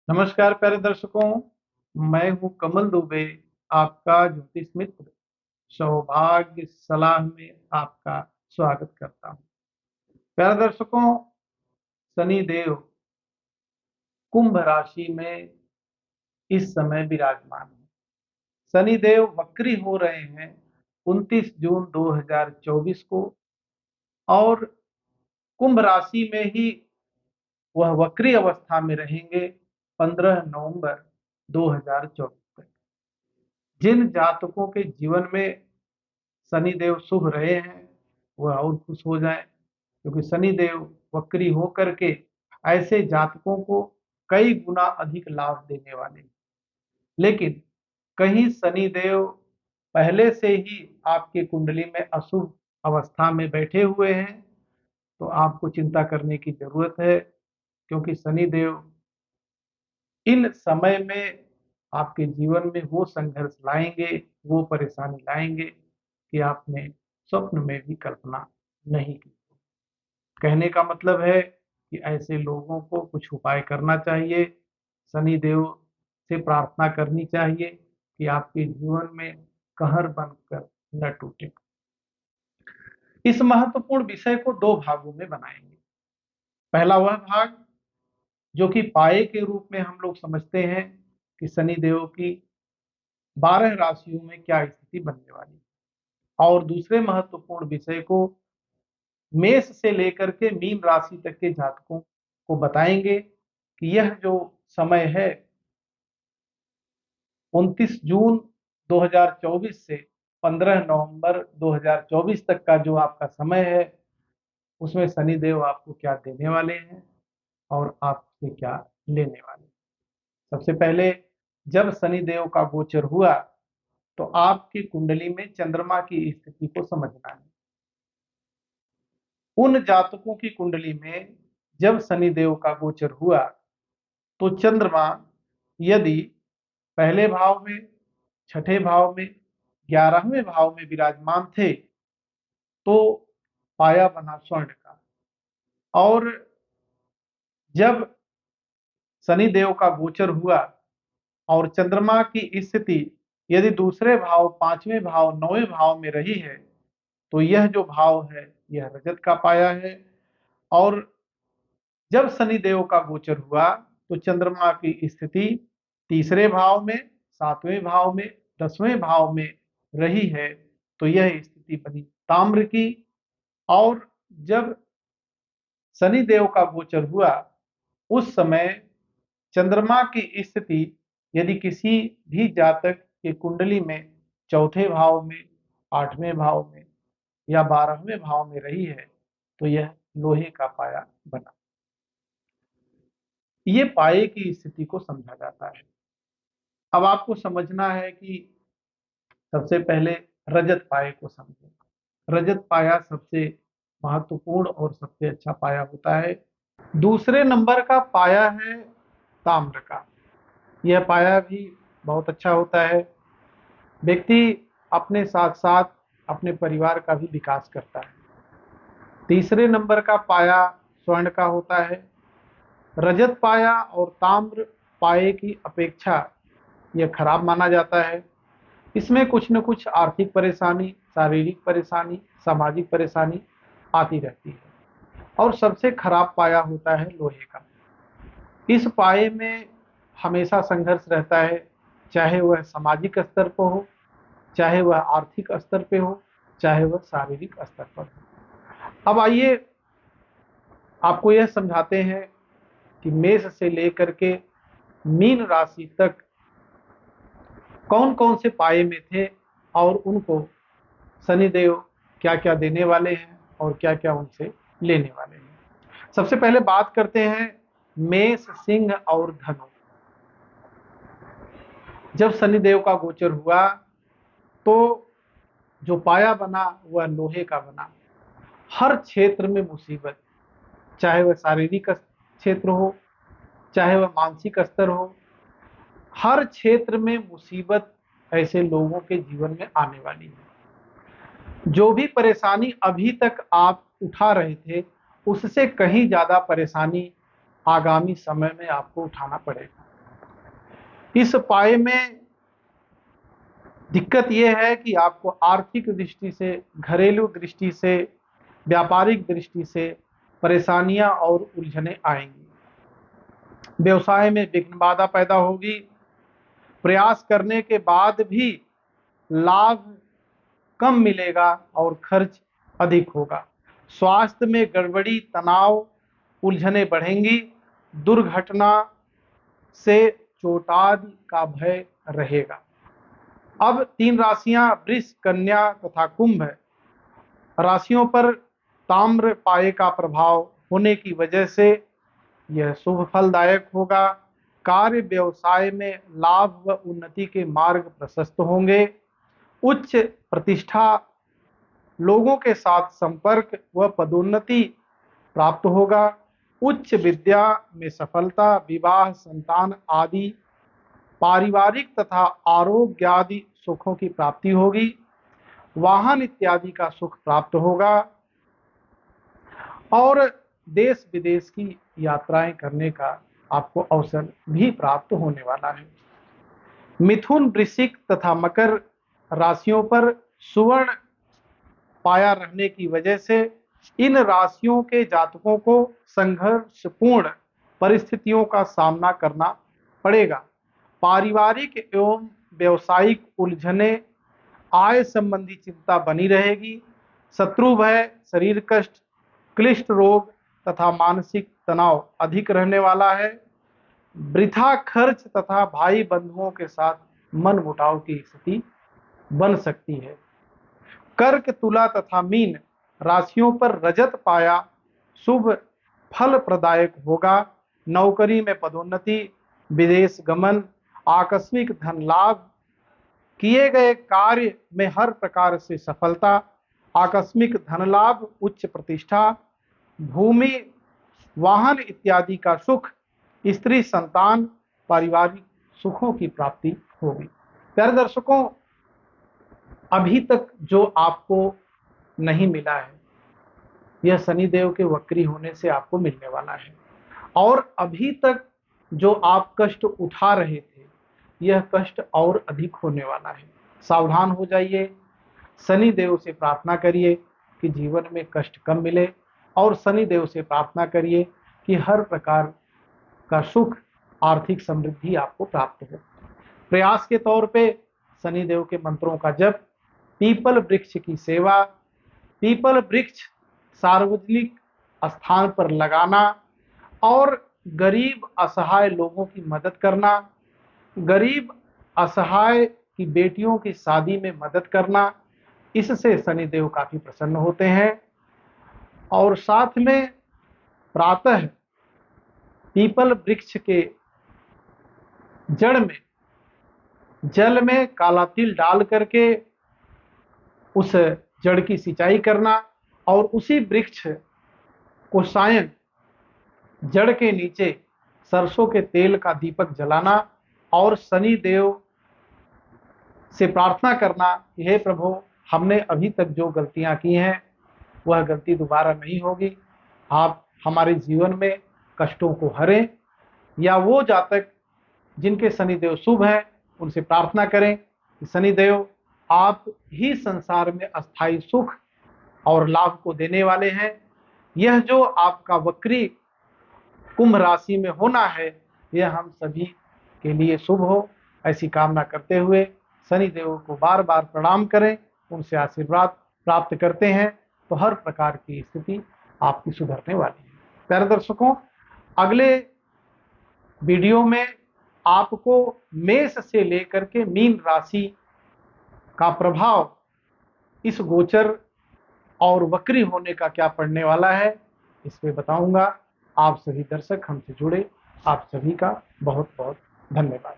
नमस्कार प्यारे दर्शकों। मैं हूं कमल दुबे, आपका ज्योतिष मित्र। सौभाग्य सलाह में आपका स्वागत करता हूं। प्यारे दर्शकों, शनि देव कुंभ राशि में इस समय विराजमान है। शनि देव वक्री हो रहे हैं 29 जून 2024 को, और कुंभ राशि में ही वह वक्री अवस्था में रहेंगे 15 नवंबर 2024 तक। जिन जातकों के जीवन में शनि देव शुभ रहे हैं वह और खुश हो जाएं, क्योंकि शनि देव वक्री होकर के ऐसे जातकों को कई गुना अधिक लाभ देने वाले हैं। लेकिन कहीं शनि देव पहले से ही आपकी कुंडली में अशुभ अवस्था में बैठे हुए हैं तो आपको चिंता करने की जरूरत है, क्योंकि शनि देव इन समय में आपके जीवन में वो संघर्ष लाएंगे, वो परेशानी लाएंगे कि आपने स्वप्न में भी कल्पना नहीं की। कहने का मतलब है कि ऐसे लोगों को कुछ उपाय करना चाहिए, शनि देव से प्रार्थना करनी चाहिए कि आपके जीवन में कहर बनकर न टूटे। इस महत्वपूर्ण विषय को दो भागों में बनाएंगे। पहला वह भाग जो कि पाए के रूप में हम लोग समझते हैं कि शनि देव की 12 राशियों में क्या स्थिति बनने वाली है, और दूसरे महत्वपूर्ण विषय को मेष से लेकर के मीन राशि तक के जातकों को बताएंगे कि यह जो समय है 29 जून 2024 से 15 नवंबर 2024 तक का जो आपका समय है, उसमें शनि देव आपको क्या देने वाले हैं और आपसे क्या लेने वाले हैं। सबसे पहले जब शनि देव का गोचर हुआ तो आपकी कुंडली में चंद्रमा की स्थिति को समझना है। उन जातकों की कुंडली में जब शनि देव का गोचर हुआ तो चंद्रमा यदि पहले भाव में, छठे भाव में, 11वें भाव में विराजमान थे तो पाया बना स्वर्ण का। और जब शनि देव का गोचर हुआ और चंद्रमा की स्थिति यदि दूसरे भाव, 5वें भाव, 9वें भाव में रही है तो यह जो भाव है यह रजत का पाया है। और जब शनि देव का गोचर हुआ तो चंद्रमा की स्थिति तीसरे भाव में, 7वें भाव में, 10वें भाव में रही है तो यह स्थिति बनी ताम्र की। और जब शनि देव का गोचर हुआ उस समय चंद्रमा की स्थिति यदि किसी भी जातक के कुंडली में चौथे भाव में, 8वें भाव में या 12वें भाव में रही है तो यह लोहे का पाया बना। ये पाए की स्थिति को समझा जाता है। अब आपको समझना है कि सबसे पहले रजत पाए को समझें। रजत पाया सबसे महत्वपूर्ण और सबसे अच्छा पाया होता है। दूसरे नंबर का पाया है ताम्र का। यह पाया भी बहुत अच्छा होता है। व्यक्ति अपने साथ साथ अपने परिवार का भी विकास करता है। तीसरे नंबर का पाया स्वर्ण का होता है। रजत पाया और ताम्र पाए की अपेक्षा यह खराब माना जाता है। इसमें कुछ न कुछ आर्थिक परेशानी, शारीरिक परेशानी, सामाजिक परेशानी आती रहती है। और सबसे खराब पाया होता है लोहे का। इस पाए में हमेशा संघर्ष रहता है, चाहे वह सामाजिक स्तर पर हो, चाहे वह आर्थिक स्तर पे हो, चाहे वह शारीरिक स्तर पर हो। अब आइए आपको यह समझाते हैं कि मेष से लेकर के मीन राशि तक कौन कौन से पाए में थे और उनको शनिदेव क्या क्या देने वाले हैं और क्या क्या उनसे लेने वाले हैं। सबसे पहले बात करते हैं मेष, सिंह और धनु। जब शनिदेव का गोचर हुआ तो जो पाया बना वह लोहे का बना। हर क्षेत्र में मुसीबत, चाहे वह शारीरिक क्षेत्र हो, चाहे वह मानसिक स्तर हो, हर क्षेत्र में मुसीबत ऐसे लोगों के जीवन में आने वाली है। जो भी परेशानी अभी तक आप उठा रहे थे उससे कहीं ज्यादा परेशानी आगामी समय में आपको उठाना पड़ेगा। इस पाए में दिक्कत यह है कि आपको आर्थिक दृष्टि से, घरेलू दृष्टि से, व्यापारिक दृष्टि से परेशानियां और उलझनें आएंगी। व्यवसाय में विघ्न बाधा पैदा होगी। प्रयास करने के बाद भी लाभ कम मिलेगा और खर्च अधिक होगा। स्वास्थ्य में गड़बड़ी, तनाव, उलझनें बढ़ेंगी। दुर्घटना से चोटादि का भय रहेगा। अब 3 राशियां वृष, कन्या तथा कुंभ राशियों पर ताम्र पाए का प्रभाव होने की वजह से यह शुभ फलदायक होगा। कार्य व्यवसाय में लाभ व उन्नति के मार्ग प्रशस्त होंगे। उच्च प्रतिष्ठा, लोगों के साथ संपर्क व पदोन्नति प्राप्त होगा। उच्च विद्या में सफलता, विवाह, संतान आदि पारिवारिक तथा आरोग्य आदि सुखों की प्राप्ति होगी। वाहन इत्यादि का सुख प्राप्त होगा और देश विदेश की यात्राएं करने का आपको अवसर भी प्राप्त होने वाला है। मिथुन, वृश्चिक तथा मकर राशियों पर सुवर्ण पाया रहने की वजह से इन राशियों के जातकों को संघर्षपूर्ण परिस्थितियों का सामना करना पड़ेगा। पारिवारिक एवं व्यवसायिक उलझने, आय संबंधी चिंता बनी रहेगी। शत्रु भय, शरीर कष्ट, क्लिष्ट रोग तथा मानसिक तनाव अधिक रहने वाला है। वृथा खर्च तथा भाई बंधुओं के साथ मनमुटाव की स्थिति बन सकती है। कर्क, तुला तथा मीन राशियों पर रजत पाया शुभ फल प्रदायक होगा। नौकरी में पदोन्नति, विदेश गमन, आकस्मिक धन लाभ, किए गए कार्य में हर प्रकार से सफलता, आकस्मिक धन लाभ, उच्च प्रतिष्ठा, भूमि, वाहन इत्यादि का सुख, स्त्री संतान, पारिवारिक सुखों की प्राप्ति होगी। प्यारे दर्शकों, अभी तक जो आपको नहीं मिला है यह शनिदेव के वक्री होने से आपको मिलने वाला है। और अभी तक जो आप कष्ट उठा रहे थे यह कष्ट और अधिक होने वाला है। सावधान हो जाइए, शनिदेव से प्रार्थना करिए कि जीवन में कष्ट कम मिले और शनिदेव से प्रार्थना करिए कि हर प्रकार का सुख, आर्थिक समृद्धि आपको प्राप्त हो। प्रयास के तौर पे शनिदेव के मंत्रों का जप, पीपल वृक्ष की सेवा, पीपल वृक्ष सार्वजनिक स्थान पर लगाना और गरीब असहाय लोगों की मदद करना, गरीब असहाय की बेटियों की शादी में मदद करना, इससे शनिदेव काफी प्रसन्न होते हैं। और साथ में प्रातः पीपल वृक्ष के जड़ में जल में काला तिल डाल करके उस जड़ की सिंचाई करना और उसी वृक्ष को सायं जड़ के नीचे सरसों के तेल का दीपक जलाना और शनि देव से प्रार्थना करना कि हे प्रभु, हमने अभी तक जो गलतियां की हैं वह गलती दोबारा नहीं होगी। आप हमारे जीवन में कष्टों को हरें। या वो जातक जिनके शनिदेव शुभ हैं उनसे प्रार्थना करें कि शनिदेव आप ही संसार में अस्थायी सुख और लाभ को देने वाले हैं। यह जो आपका वक्री कुंभ राशि में होना है यह हम सभी के लिए शुभ हो, ऐसी कामना करते हुए शनिदेव को बार बार प्रणाम करें, उनसे आशीर्वाद प्राप्त करते हैं तो हर प्रकार की स्थिति आपकी सुधरने वाली है। प्यारे दर्शकों, अगले वीडियो में आपको मेष से लेकर के मीन राशि का प्रभाव इस गोचर और वक्री होने का क्या पड़ने वाला है इसमें बताऊंगा। आप सभी दर्शक हमसे जुड़े, आप सभी का बहुत बहुत धन्यवाद।